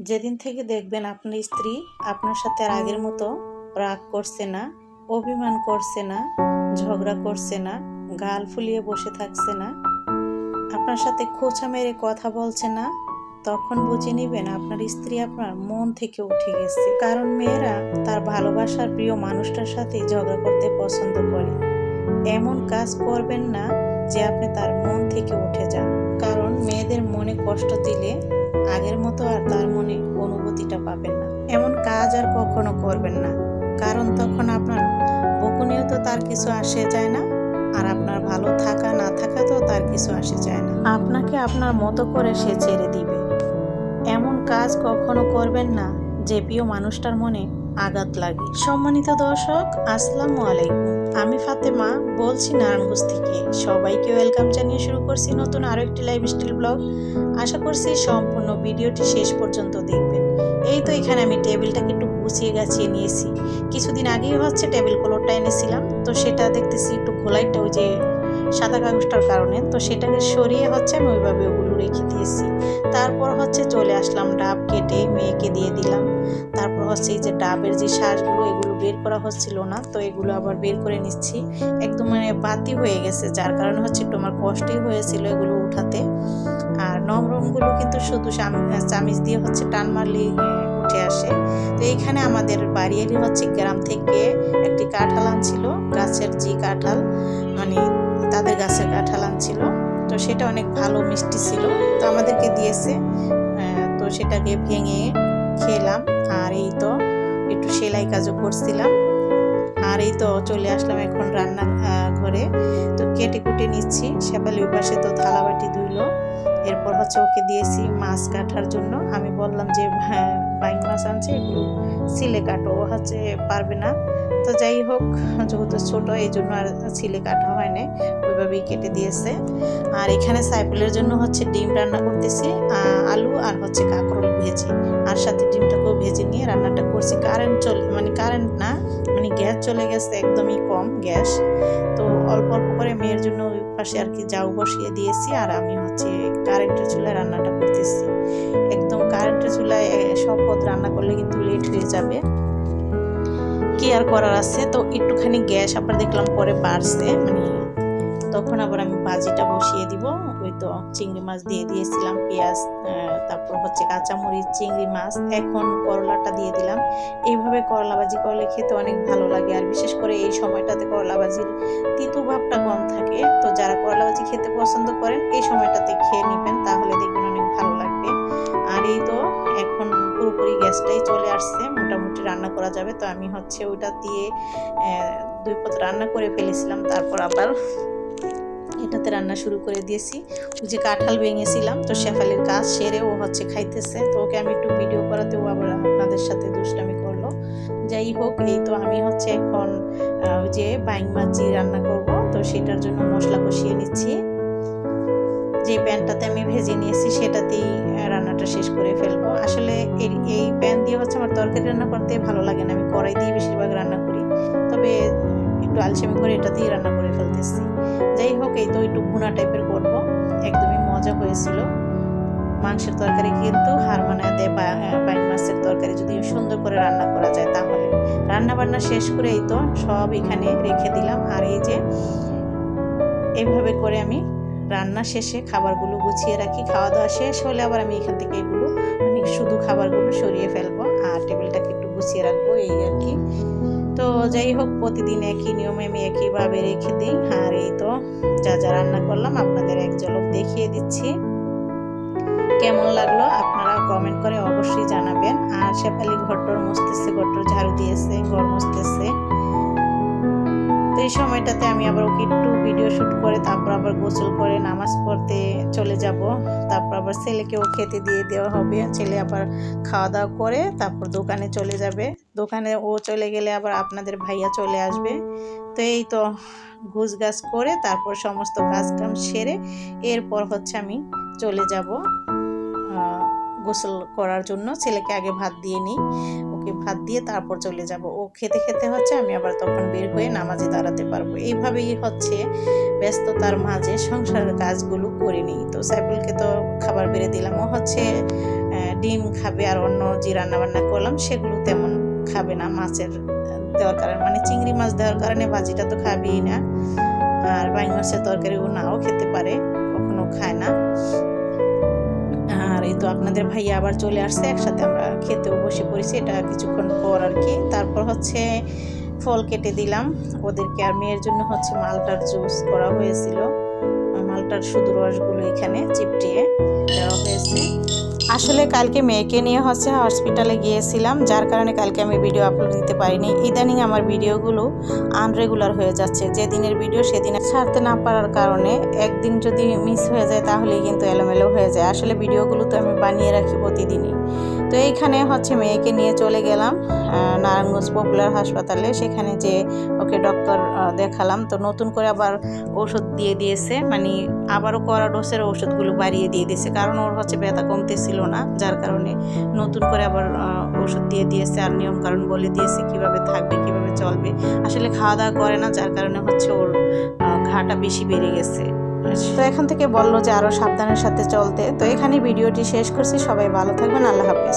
যেদিন থেকে দেখবেন আপনার স্ত্রী আপনার সাথে আর আগের মতো রাগ করছে না, অভিমান করছে না, ঝগড়া করছে না, গাল ফুলিয়ে বসে থাকছে না, আপনার সাথে খোঁচা মেরে কথা বলছে না, তখন বুঝে নিবেন আপনার স্ত্রী আপনার মন থেকে উঠে গেছে। কারণ মেয়েরা তার ভালোবাসার প্রিয় মানুষটার সাথে ঝগড়া করতে পছন্দ করে। এমন কাজ করবেন না যে আপনি তার মন থেকে উঠে যান। কারণ মেয়েদের মনে কষ্ট দিলে আগের মতো আর তার মনে অনুভূতিটা পাবেন না। এমন কাজ আর কখনো করবেন না, কারণ তখন আপনার বকুনিও তো তার কিছু আসে যায় না, আর আপনার ভালো থাকা না থাকা তো তার কিছু আসে যায় না। আপনাকে আপনার মতো করে সে ছেড়ে দিবে। এমন কাজ কখনো করবেন না যে প্রিয় মানুষটার মনে আঘাত লাগে। সম্মানিত দর্শক, আসসালামু আলাইকুম। আমি ফাতেমা বলছি নারায়ণগঞ্জ থেকে। সবাইকে ওয়েলকাম জানিয়ে শুরু করছি নতুন আরো একটি লাইফস্টাইল ব্লগ। আশা করছি সম্পূর্ণ ভিডিওটি শেষ পর্যন্ত দেখবেন। এই তো এখানে আমি টেবিলটাকে একটু গুছিয়ে গাছিয়ে নিয়েছি। কিছুদিন আগেই টেবিল ক্লথটা এনেছিলাম, তো সেটা দেখতেছি একটু ঘোলাইটা ওই যে সাদা কাগজটার কারণে, তো সেটাকে সরিয়ে আমি ওইভাবে ওগুলো রেখে দিয়েছি। তারপর চলে আসলাম ডাব কেটে মেয়েকে দিয়ে দিলাম। তারপর এই যে ডাবের যে শ্বাসগুলো এগুলো বের করা হচ্ছিল না, তো এগুলো আবার বের করে নিচ্ছি। একদম বাতি হয়ে গেছে, যার কারণে একটু আমার কষ্টই হয়েছিল এগুলো উঠাতে। আর নরমগুলো কিন্তু শুধু চামিচ দিয়ে টান মারলেই উঠে আসে। তো এইখানে আমাদের বাড়িরই গ্রাম থেকে একটি কাঁঠাল আনছিল, গাছের যে কাঁঠাল, মানে তাদের গাছের কাঁঠাল আনছিল। তো সেটা অনেক ভালো মিষ্টি ছিল, তো আমাদেরকে দিয়েছে। তো সেটাকে ভেঙে খেলাম। আর এই তো একটু সেলাই কাজও করছিলাম। আর এই তো চলে আসলাম এখন রান্না ঘরে। তো কেটে কুটে নিচ্ছি। শেফালি পাশে তো থালাবাটি ধুইলো। এরপর ওকে দিয়েছি মাছ কাটার জন্য। আমি বললাম যে বাইং মাছ আনছে, এগুলো সিলে কাটো। ও পারবে না। তো যাই হোক, যেহেতু ছোট এই জন্য আর ছিলে কাটা হয় না, ওইভাবেই কেটে দিয়েছে। আর এখানে সাইফুলের জন্য ডিম রান্না করতেছি, আলু আর কাঁকরোল ভেজে, আর সাথে ডিমটাকেও ভেজে নিয়ে রান্নাটা করছি। কারেন্ট না, গ্যাস চলে গেছে, একদমই কম গ্যাস। তো অল্প অল্প করে মেয়ের জন্য ওই পাশে জাউ বসিয়ে দিয়েছি, আর আমি কারেন্টের চুলায় রান্নাটা করতেছি। একদম কারেন্টের চুলায় সব পদ রান্না করলে কিন্তু লেট হয়ে যাবে, কি আর করার আছে। তো একটুখানি গ্যাস আবার দেখলাম পরে বাড়ছে, তখন আবার আমি ভাজিটা বসিয়ে দিব। ওই তো চিংড়ি মাছ দিয়ে দিয়েছিলাম, পেঁয়াজ, তারপর কাঁচামরিচ, চিংড়ি মাছ, এখন করলাটা দিয়ে দিলাম। এইভাবে করলা ভাজি করলে খেতে অনেক ভালো লাগে, আর বিশেষ করে এই সময়টাতে করলা ভাজির তিতো ভাবটা কম থাকে। তো যারা করলা ভাজি খেতে পছন্দ করেন এই সময়টাতে খেয়ে নেবেন, তাহলে দেখবেন অনেক ভালো লাগবে। আর এই তো এখন পুরোপুরি গ্যাসটাই চলে আসছে, মোটামুটি রান্না করা যাবে। তো আমি ওইটা দিয়ে 2 পদ রান্না করে ফেলেছিলাম, তারপর আবার এটাতে রান্না শুরু করে দিয়েছি। ওই যে কাঁঠাল ভেঙেছিলাম, তো শেফালির কাজ সেরে ও খাইতেছে। তো ওকে আমি একটু ভিডিও করাতে ও আবার আপনাদের সাথে দুষ্টামি করলো। যাই হোক, এই তো আমি এখন ওই যে বাইং মাছ রান্না করব, তো সেটার জন্য মশলা কষিয়ে নিচ্ছি। যে প্যানটাতে আমি ভেজে নিয়েছি সেটাতেই রান্নাটা শেষ করে ফেলবো। আসলে এই প্যান দিয়ে আমার তরকারি রান্না করতে ভালো লাগে না, আমি কড়াই দিয়ে বেশিরভাগ রান্না করি। তবে একটু আলসেমি করে এটাতেই রান্না করে ফেলতেছি। যাই হোক, এই তো একটু ভুনা টাইপের করব, একদমই মজা হয়েছিল। মাংসের তরকারি কিন্তু হার মানায় দেয় বাইং মাছের তরকারি যদি সুন্দর করে রান্না করা যায়। তাহলে রান্না বান্না শেষ করে এই তো সব এখানে রেখে দিলাম। আর এই যে এইভাবে করে আমি রান্না শেষে খাবারগুলো গুছিয়ে রাখি। খাওয়া দাওয়া শেষ হলে আবার আমি এখান থেকে এগুলো শুধু খাবারগুলো সরিয়ে ফেলবো, আর টেবিলটাকে একটু গুছিয়ে রাখবো, এই আর কি। তো যাই হোক, প্রতিদিন একই নিয়মে আমি একইভাবে রেখে দিই। আর এই তো যা যা রান্না করলাম আপনাদের এক ঝলক দেখিয়ে দিচ্ছি। কেমন লাগলো আপনারা কমেন্ট করে অবশ্যই জানাবেন। আর শেফালি ঘরটর মুছতেছে, ঘরটর ঝাড়ু দিয়েছে, ঘর মুছতেছে। তো এই সময়টাতে আমি আবার ওকে একটু ভিডিও শ্যুট করে তারপর আবার গোসল করে নামাজ পড়তে চলে যাব। তারপর আবার ছেলেকেও খেতে দিয়ে দেওয়া হবে। ছেলে আবার খাওয়া দাওয়া করে তারপর দোকানে চলে যাবে। দোকানে ও চলে গেলে আবার আপনাদের ভাইয়া চলে আসবে। তো এই তো গুছগাছ করে তারপর সমস্ত কাজকাম সেরে এরপর আমি চলে যাব গোসল করার জন্য। ছেলেকে আগে ভাত দিয়ে নিই, ওকে ভাত দিয়ে তারপর চলে যাব। ও খেতে খেতে আমি আবার তখন বের হয়ে নামাজে দাঁড়াতে পারবো। এইভাবেই ব্যস্ততার মাঝে সংসারের কাজগুলো করে নিই। তো সাইফুলকে তো খাবার বেড়ে দিলাম, ও ডিম খাবে, আর অন্য যে রান্নাবান্না করলাম সেগুলো তেমন খাবে না। মাছের দেওয়ার কারণে, মানে চিংড়ি মাছ দেওয়ার কারণে ভাজিটা তো খাবেই না, আর বাইং মাছের তরকারিও নাও খেতে পারে, কখনো খায় না। আর এই তো আপনাদের ভাইয়া আবার চলে আসছে, একসাথে আমরা খেতেও বসে পড়েছি, এটা কিছুক্ষণ পর আর কি। তারপর হচ্ছে ফল কেটে দিলাম ওদেরকে, আর মেয়ের জন্য হচ্ছে মালটার জুস করা হয়েছিল। মালটার শুধু রসগুলো এখানে চিপটিয়ে দেওয়া হয়েছে। আসলে কালকে মেয়েকে নিয়ে হচ্ছে হসপিটালে গিয়েছিলাম, যার কারণে কালকে আমি ভিডিও আপলোড দিতে পারিনি। ইদানিং আমার ভিডিওগুলো আনরেগুলার হয়ে যাচ্ছে, যেদিনের ভিডিও সেদিন ছাড়তে না পারার কারণে একদিন যদি মিস হয়ে যায় তাহলেই কিন্তু এলোমেলো হয়ে যায়। আসলে ভিডিওগুলো তো আমি বানিয়ে রাখি প্রতিদিনই। তো এইখানে হচ্ছে মেয়েকে নিয়ে চলে গেলাম নারায়ণগঞ্জ পপুলার হাসপাতালে, সেখানে যে ওকে ডক্টর দেখালাম। তো নতুন করে আবার ওষুধ দিয়ে দিয়েছে, মানে আবারও কড়া ডোসের ওষুধগুলো বাড়িয়ে দিয়ে দিয়েছে, কারণ ওর হচ্ছে ব্যথা কমতেছিল না, যার কারণে নতুন করে আবার ওষুধ দিয়ে দিয়েছে, আর নিয়ম কারণ বলে দিয়েছে কিভাবে থাকবে, কিভাবে চলবে। আসলে খাওয়া দাওয়া করে না, যার কারণে হচ্ছে ওর ঘাটা বেশি বেড়ে গেছে। তো এখান থেকে বললো যে আরও সাবধানের সাথে চলতে। তো এখানে ভিডিওটি শেষ করছি, সবাই ভালো থাকবেন, আল্লাহ হাফেজ।